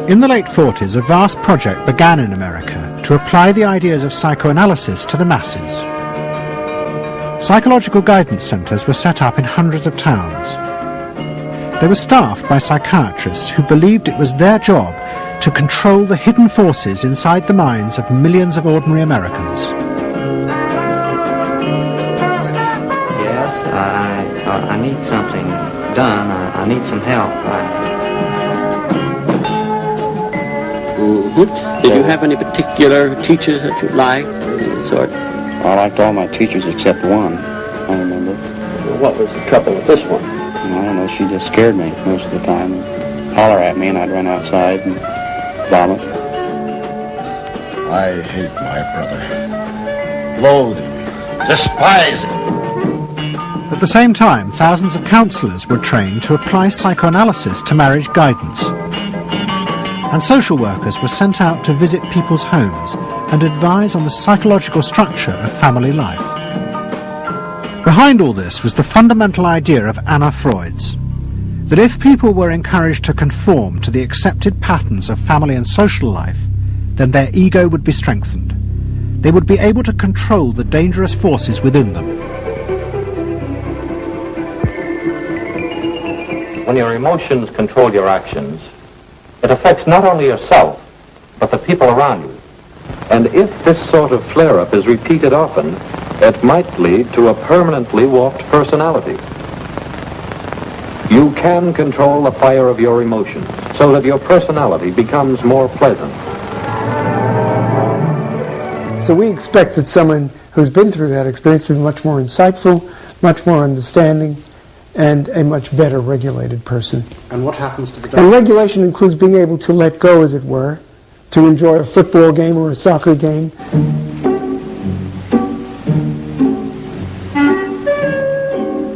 In the late 40s, a vast project began in America to apply the ideas of psychoanalysis to the masses. Psychological guidance centres were set up in hundreds of towns. They were staffed by psychiatrists who believed it was their job to control the hidden forces inside the minds of millions of ordinary Americans. Yes, I need something done. I need some help. Did you have any particular teachers that you liked, or any sort? I liked all my teachers except one, I remember. What was the trouble with this one? I don't know, she just scared me most of the time. Holler at me and I'd run outside and vomit. I hate my brother. Loathe him. Despise him. At the same time, thousands of counsellors were trained to apply psychoanalysis to marriage guidance. And social workers were sent out to visit people's homes and advise on the psychological structure of family life. Behind all this was the fundamental idea of Anna Freud's, that if people were encouraged to conform to the accepted patterns of family and social life, then their ego would be strengthened. They would be able to control the dangerous forces within them. When your emotions control your actions, it affects not only yourself, but the people around you. And if this sort of flare-up is repeated often, it might lead to a permanently warped personality. You can control the fire of your emotions so that your personality becomes more pleasant. So we expect that someone who's been through that experience to be much more insightful, much more understanding, and a much better regulated person. And what happens to the And regulation includes being able to let go, as it were, to enjoy a football game or a soccer game.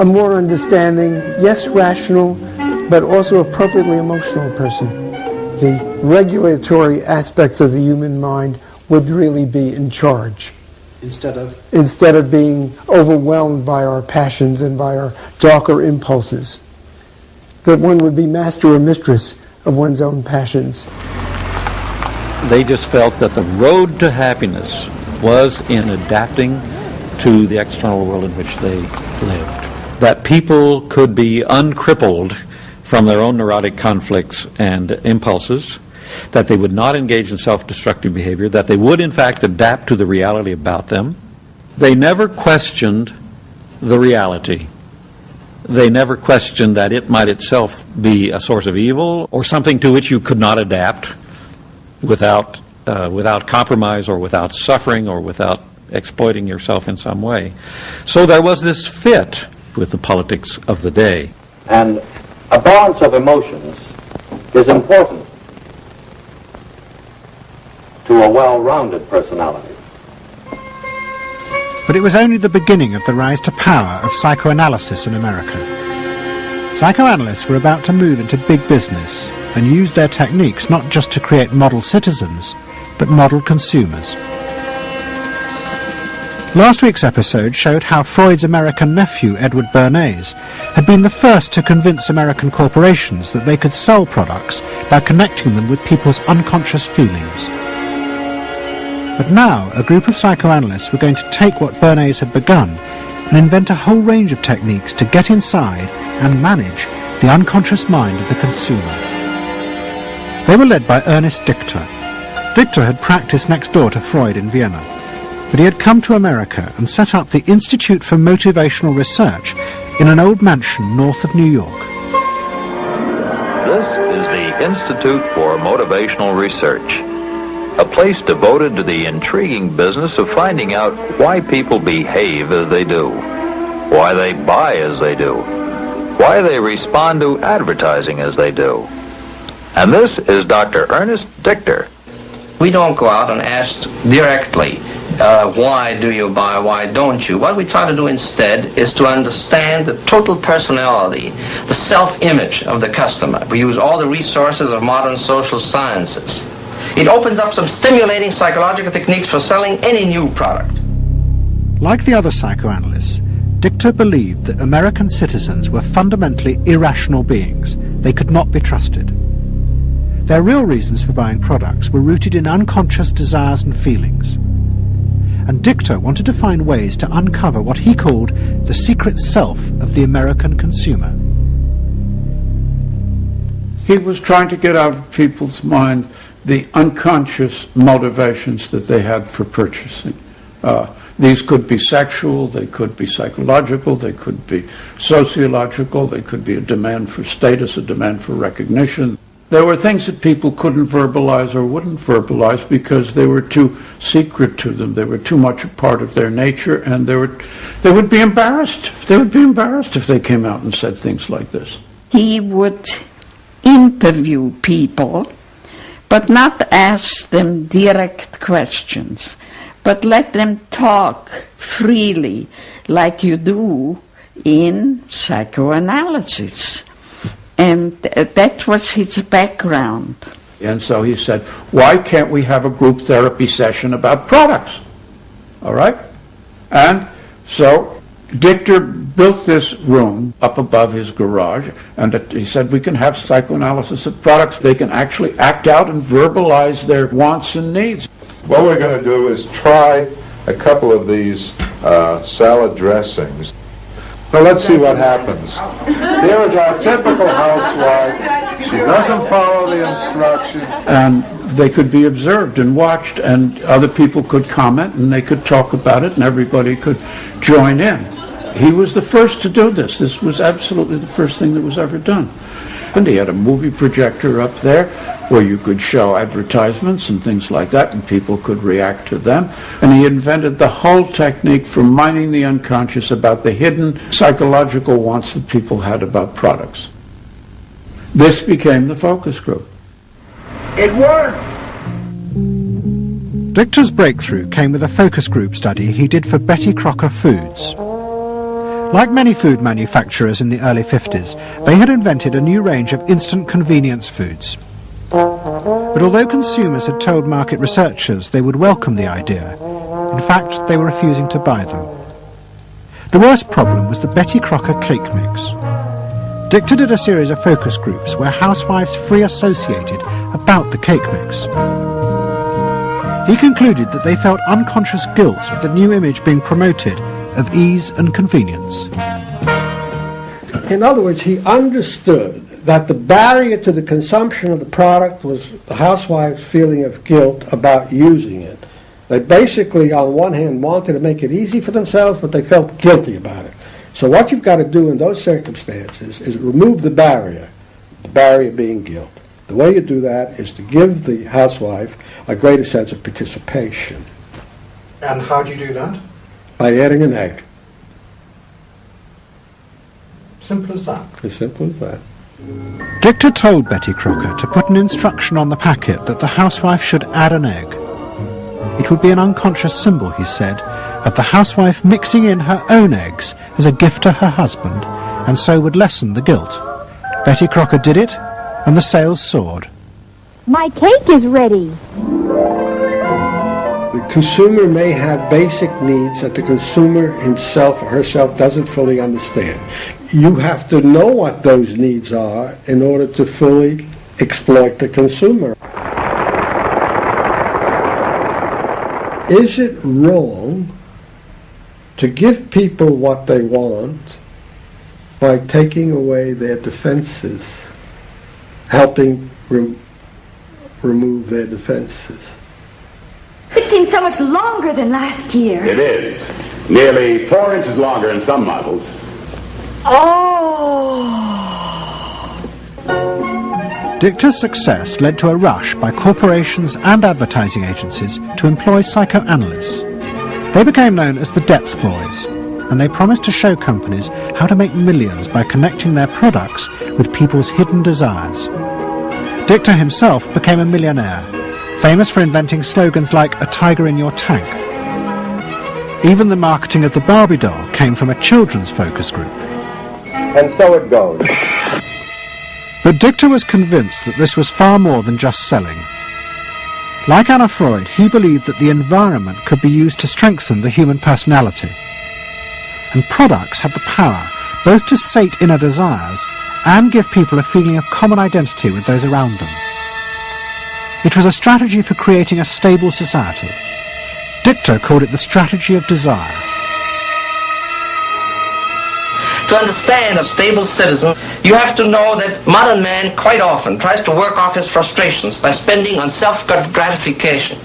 A more understanding, yes, rational, but also appropriately emotional person. The regulatory aspects of the human mind would really be in charge. Instead of being overwhelmed by our passions and by our darker impulses. That one would be master or mistress of one's own passions. They just felt that the road to happiness was in adapting to the external world in which they lived. That people could be uncrippled from their own neurotic conflicts and impulses, that they would not engage in self-destructive behavior, that they would in fact adapt to the reality about them. They never questioned the reality. They never questioned that it might itself be a source of evil or something to which you could not adapt without compromise or without suffering or without exploiting yourself in some way. So there was this fit with the politics of the day. And a balance of emotions is important to a well-rounded personality. But it was only the beginning of the rise to power of psychoanalysis in America. Psychoanalysts were about to move into big business and use their techniques not just to create model citizens, but model consumers. Last week's episode showed how Freud's American nephew, Edward Bernays, had been the first to convince American corporations that they could sell products by connecting them with people's unconscious feelings. But now, a group of psychoanalysts were going to take what Bernays had begun and invent a whole range of techniques to get inside and manage the unconscious mind of the consumer. They were led by Ernest Dichter. Dichter had practiced next door to Freud in Vienna, but he had come to America and set up the Institute for Motivational Research in an old mansion north of New York. This is the Institute for Motivational Research, a place devoted to the intriguing business of finding out why people behave as they do, why they buy as they do, why they respond to advertising as they do. And this is Dr. Ernest Dichter. We don't go out and ask directly, why do you buy, why don't you? What we try to do instead is to understand the total personality, the self-image of the customer. We use all the resources of modern social sciences. It opens up some stimulating psychological techniques for selling any new product. Like the other psychoanalysts, Dichter believed that American citizens were fundamentally irrational beings, they could not be trusted. Their real reasons for buying products were rooted in unconscious desires and feelings. And Dichter wanted to find ways to uncover what he called the secret self of the American consumer. He was trying to get out of people's mind the unconscious motivations that they had for purchasing. These could be sexual, they could be psychological, they could be sociological, they could be a demand for status, a demand for recognition. There were things that people couldn't verbalize or wouldn't verbalize because they were too secret to them. They were too much a part of their nature, and they would be embarrassed. They would be embarrassed if they came out and said things like this. He would interview people, but not ask them direct questions, but let them talk freely like you do in psychoanalysis. And that was his background. And so he said, why can't we have a group therapy session about products? All right? And so Dichter built this room up above his garage, and he said we can have psychoanalysis of products. They can actually act out and verbalize their wants and needs. What we're going to do is try a couple of these salad dressings. Well, let's see what happens. Here is our typical housewife. She doesn't follow the instructions. And they could be observed and watched, and other people could comment, and they could talk about it, and everybody could join in. He was the first to do this. This was absolutely the first thing that was ever done. And he had a movie projector up there where you could show advertisements and things like that, and people could react to them. And he invented the whole technique for mining the unconscious about the hidden psychological wants that people had about products. This became the focus group. It worked! Dichter's breakthrough came with a focus group study he did for Betty Crocker Foods. Like many food manufacturers in the early 50s, they had invented a new range of instant convenience foods. But although consumers had told market researchers they would welcome the idea, in fact they were refusing to buy them. The worst problem was the Betty Crocker cake mix. Dichter did a series of focus groups where housewives free associated about the cake mix. He concluded that they felt unconscious guilt at the new image being promoted of ease and convenience. In other words, he understood that the barrier to the consumption of the product was the housewife's feeling of guilt about using it. They basically, on one hand, wanted to make it easy for themselves, but they felt guilty about it. So what you've got to do in those circumstances is remove the barrier being guilt. The way you do that is to give the housewife a greater sense of participation. And how do you do that? By adding an egg. Simple as that. As simple as that. Dichter told Betty Crocker to put an instruction on the packet that the housewife should add an egg. It would be an unconscious symbol, he said, of the housewife mixing in her own eggs as a gift to her husband, and so would lessen the guilt. Betty Crocker did it, and the sales soared. My cake is ready. The consumer may have basic needs that the consumer himself or herself doesn't fully understand. You have to know what those needs are in order to fully exploit the consumer. Is it wrong to give people what they want by taking away their defenses, helping remove their defenses? It seems so much longer than last year. It is. Nearly 4 inches longer in some models. Oh! Dichter's success led to a rush by corporations and advertising agencies to employ psychoanalysts. They became known as the Depth Boys, and they promised to show companies how to make millions by connecting their products with people's hidden desires. Dichter himself became a millionaire, famous for inventing slogans like "a tiger in your tank." Even the marketing of the Barbie doll came from a children's focus group. And so it goes. But Dichter was convinced that this was far more than just selling. Like Anna Freud, he believed that the environment could be used to strengthen the human personality. And products had the power both to sate inner desires and give people a feeling of common identity with those around them. It was a strategy for creating a stable society. Dichter called it the strategy of desire. To understand a stable citizen, you have to know that modern man quite often tries to work off his frustrations by spending on self-gratification.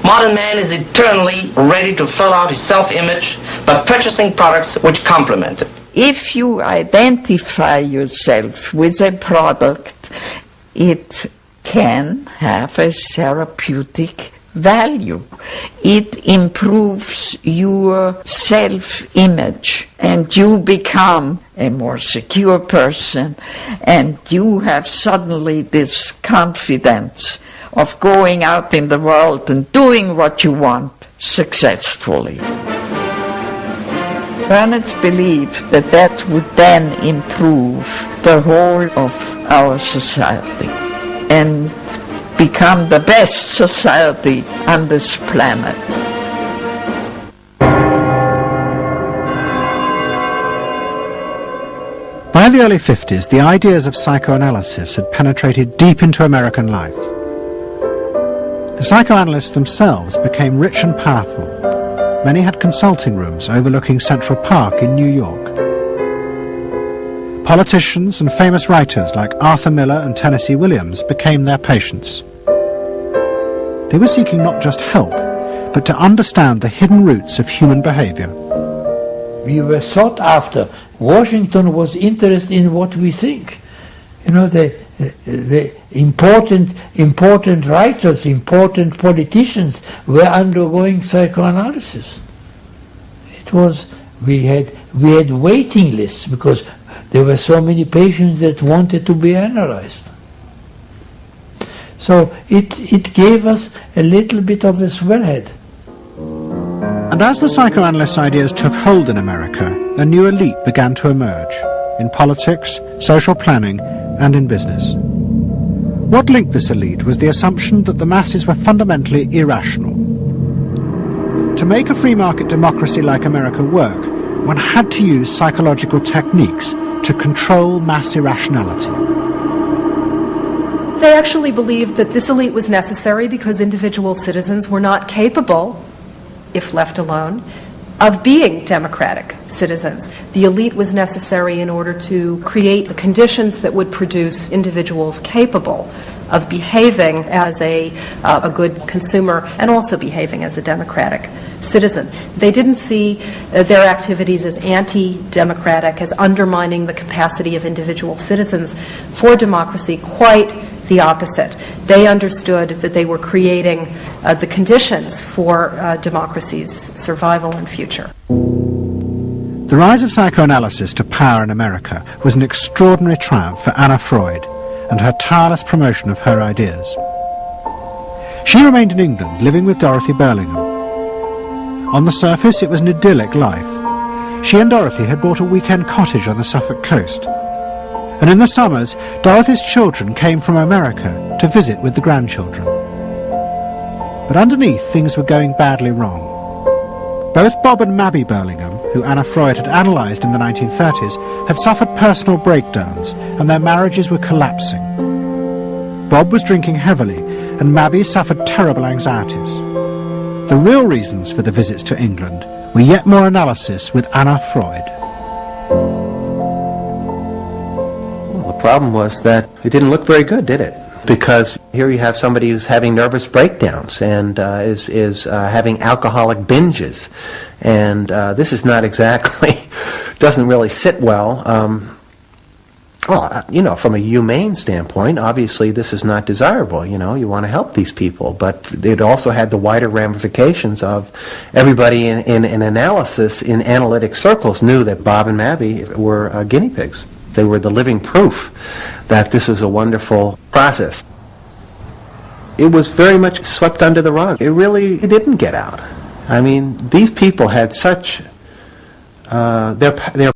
Modern man is eternally ready to fill out his self-image by purchasing products which complement it. If you identify yourself with a product, it can have a therapeutic value. It improves your self-image and you become a more secure person and you have suddenly this confidence of going out in the world and doing what you want successfully. Burnett believed that that would then improve the whole of our society and become the best society on this planet. By the early 50s, the ideas of psychoanalysis had penetrated deep into American life. The psychoanalysts themselves became rich and powerful. Many had consulting rooms overlooking Central Park in New York. Politicians and famous writers like Arthur Miller and Tennessee Williams became their patients. They were seeking not just help, but to understand the hidden roots of human behavior. We were sought after. Washington was interested in what we think. You know, the important writers, important politicians were undergoing psychoanalysis. It was, we had waiting lists because there were so many patients that wanted to be analyzed. So it gave us a little bit of a swellhead. And as the psychoanalysts' ideas took hold in America, a new elite began to emerge, in politics, social planning, and in business. What linked this elite was the assumption that the masses were fundamentally irrational. To make a free market democracy like America work, one had to use psychological techniques to control mass irrationality. They actually believed that this elite was necessary because individual citizens were not capable, if left alone, of being democratic citizens. The elite was necessary in order to create the conditions that would produce individuals capable of behaving as a good consumer and also behaving as a democratic citizen. They didn't see their activities as anti-democratic, as undermining the capacity of individual citizens for democracy. Quite the opposite. They understood that they were creating the conditions for democracy's survival and future. The rise of psychoanalysis to power in America was an extraordinary triumph for Anna Freud and her tireless promotion of her ideas. She remained in England, living with Dorothy Burlingham. On the surface, it was an idyllic life. She and Dorothy had bought a weekend cottage on the Suffolk coast. And in the summers, Dorothy's children came from America to visit with the grandchildren. But underneath, things were going badly wrong. Both Bob and Mabby Burlingham, who Anna Freud had analysed in the 1930s, had suffered personal breakdowns, and their marriages were collapsing. Bob was drinking heavily, and Mabby suffered terrible anxieties. The real reasons for the visits to England were yet more analysis with Anna Freud. The problem was that it didn't look very good, did it? Because here you have somebody who's having nervous breakdowns and is having alcoholic binges, and this is not exactly, doesn't really sit well. Well, you know, from a humane standpoint, obviously this is not desirable. You know, you want to help these people, but it also had the wider ramifications of everybody in analysis, in analytic circles, knew that Bob and Mabby were guinea pigs. They were the living proof that this was a wonderful process. It was very much swept under the rug. It didn't get out. I mean, these people had such, their